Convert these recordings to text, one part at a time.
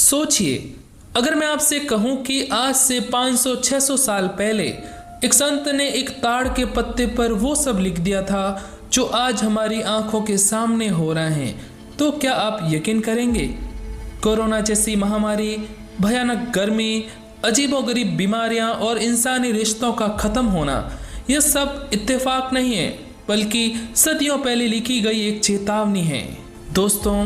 सोचिए, अगर मैं आपसे कहूं कि आज से 500-600 साल पहले एक संत ने एक ताड़ के पत्ते पर वो सब लिख दिया था जो आज हमारी आंखों के सामने हो रहे हैं, तो क्या आप यकीन करेंगे? कोरोना जैसी महामारी, भयानक गर्मी, अजीबोगरीब बीमारियां और इंसानी रिश्तों का खत्म होना, यह सब इत्तेफाक नहीं है, बल्कि सदियों पहले लिखी गई एक चेतावनी है। दोस्तों,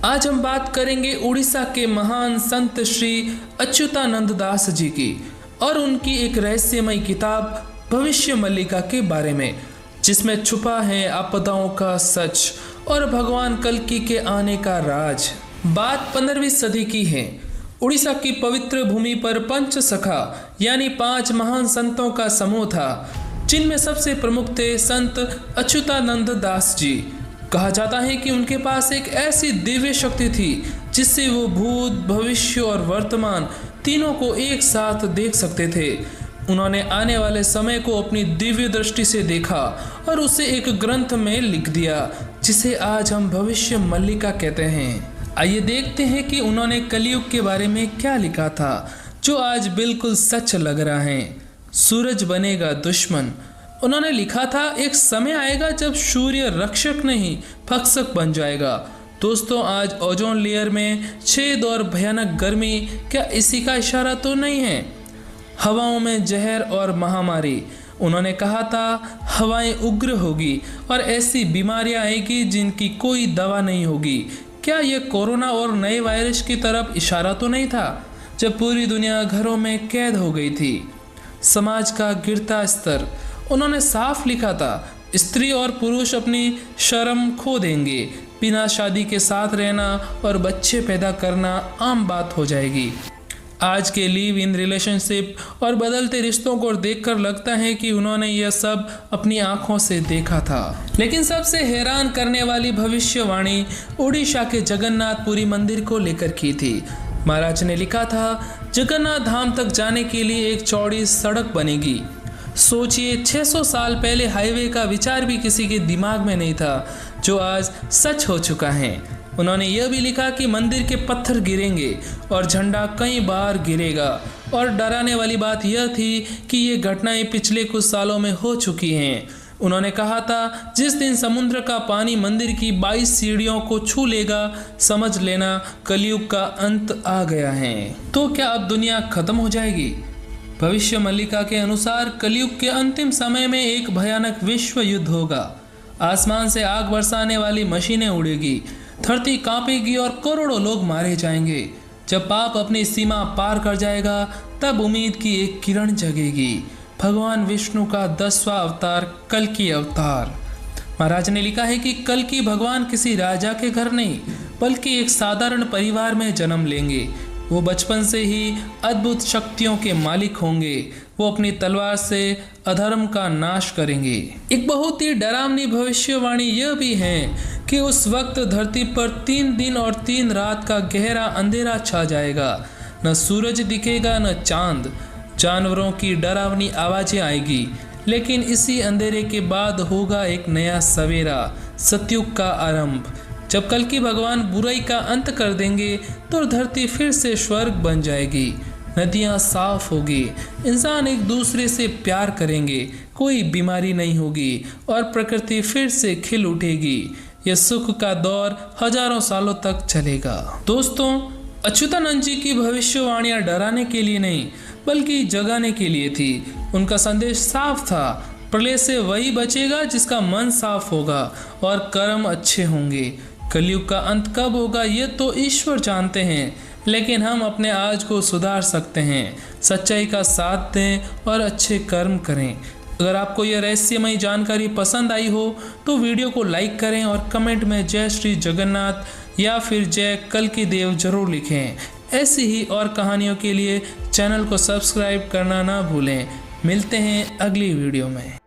आज हम बात करेंगे उड़ीसा के महान संत श्री अच्युतानंद दास जी की और उनकी एक रहस्यमय किताब भविष्य मल्लिका के बारे में, जिसमें छुपा है आपदाओं का सच और भगवान कल्कि के आने का राज। बात 15वीं सदी की है। उड़ीसा की पवित्र भूमि पर पंच सखा यानी 5 महान संतों का समूह था, जिनमें सबसे प्रमुख थे संत अच्युतानंद दास जी। कहा जाता है कि उनके पास एक ऐसी दिव्य शक्ति थी जिससे वो भूत, भविष्य और वर्तमान तीनों को एक साथ देख सकते थे। उन्होंने आने वाले समय को अपनी दिव्य दृष्टि से देखा और उसे एक ग्रंथ में लिख दिया, जिसे आज हम भविष्य मल्लिका कहते हैं। आइए देखते हैं कि उन्होंने कलयुग के बारे में क्या लिखा था, जो आज बिल्कुल सच लग रहा है। सूरज बनेगा दुश्मन। उन्होंने लिखा था, एक समय आएगा जब सूर्य रक्षक नहीं भक्षक बन जाएगा। दोस्तों, आज ओजोन लेयर में छेद और भयानक गर्मी, क्या इसी का इशारा तो नहीं है? हवाओं में जहर और महामारी। उन्होंने कहा था, हवाएं उग्र होगी और ऐसी बीमारियां आएगी जिनकी कोई दवा नहीं होगी। क्या यह कोरोना और नए वायरस की तरफ इशारा तो नहीं था, जब पूरी दुनिया घरों में कैद हो गई थी? समाज का गिरता स्तर। उन्होंने साफ लिखा था, स्त्री और पुरुष अपनी शर्म खो देंगे, बिना शादी के साथ रहना और बच्चे पैदा करना आम बात हो जाएगी। आज के लिव इन रिलेशनशिप और बदलते रिश्तों को देखकर लगता है कि उन्होंने यह सब अपनी आंखों से देखा था। लेकिन सबसे हैरान करने वाली भविष्यवाणी उड़ीसा के जगन्नाथपुरी मंदिर को लेकर की थी। महाराज ने लिखा था, जगन्नाथ धाम तक जाने के लिए एक चौड़ी सड़क बनेगी। सोचिए, 600 साल पहले हाईवे का विचार भी किसी के दिमाग में नहीं था, जो आज सच हो चुका है। उन्होंने यह भी लिखा कि मंदिर के पत्थर गिरेंगे और झंडा कई बार गिरेगा। और डराने वाली बात यह थी कि ये घटनाएं पिछले कुछ सालों में हो चुकी हैं। उन्होंने कहा था, जिस दिन समुद्र का पानी मंदिर की 22 सीढ़ियों को छू लेगा, समझ लेना कलयुग का अंत आ गया है। तो क्या अब दुनिया खत्म हो जाएगी? भविष्य मल्लिका के अनुसार कलयुग के अंतिम समय में एक भयानक विश्व युद्ध होगा। आसमान से आग बरसाने वाली मशीनें उड़ेगी, धरती कांपेगी और करोड़ों लोग मारे जाएंगे। जब पाप अपनी सीमा पार कर जाएगा, तब उम्मीद की एक किरण जगेगी। भगवान विष्णु का 10वां अवतार कल्कि अवतार। महाराज ने लिखा है कि कल्कि भगवान किसी राजा के घर नहीं, बल्कि एक साधारण परिवार में जन्म लेंगे। वो बचपन से ही अद्भुत शक्तियों के मालिक होंगे। वो अपनी तलवार से अधर्म का नाश करेंगे। एक बहुत ही डरावनी भविष्यवाणी यह भी है कि उस वक्त धरती पर 3 दिन और 3 रात का गहरा अंधेरा छा जाएगा। न सूरज दिखेगा, न चांद। जानवरों की डरावनी आवाजें आएगी। लेकिन इसी अंधेरे के बाद होगा एक नया सवेरा, सतयुग का आरंभ। जब कल्कि भगवान बुराई का अंत कर देंगे, तो धरती फिर से स्वर्ग बन जाएगी। नदियाँ साफ होगी, इंसान एक दूसरे से प्यार करेंगे, कोई बीमारी नहीं होगी और प्रकृति फिर से खिल उठेगी। यह सुख का दौर हजारों सालों तक चलेगा। दोस्तों, अच्युतानंद जी की भविष्यवाणियां डराने के लिए नहीं, बल्कि जगाने के लिए थी। उनका संदेश साफ था, प्रलय से वही बचेगा जिसका मन साफ होगा और कर्म अच्छे होंगे। कलयुग का अंत कब होगा, ये तो ईश्वर जानते हैं, लेकिन हम अपने आज को सुधार सकते हैं। सच्चाई का साथ दें और अच्छे कर्म करें। अगर आपको यह रहस्यमय जानकारी पसंद आई हो, तो वीडियो को लाइक करें और कमेंट में जय श्री जगन्नाथ या फिर जय कल्कि देव जरूर लिखें। ऐसी ही और कहानियों के लिए चैनल को सब्सक्राइब करना ना भूलें। मिलते हैं अगली वीडियो में।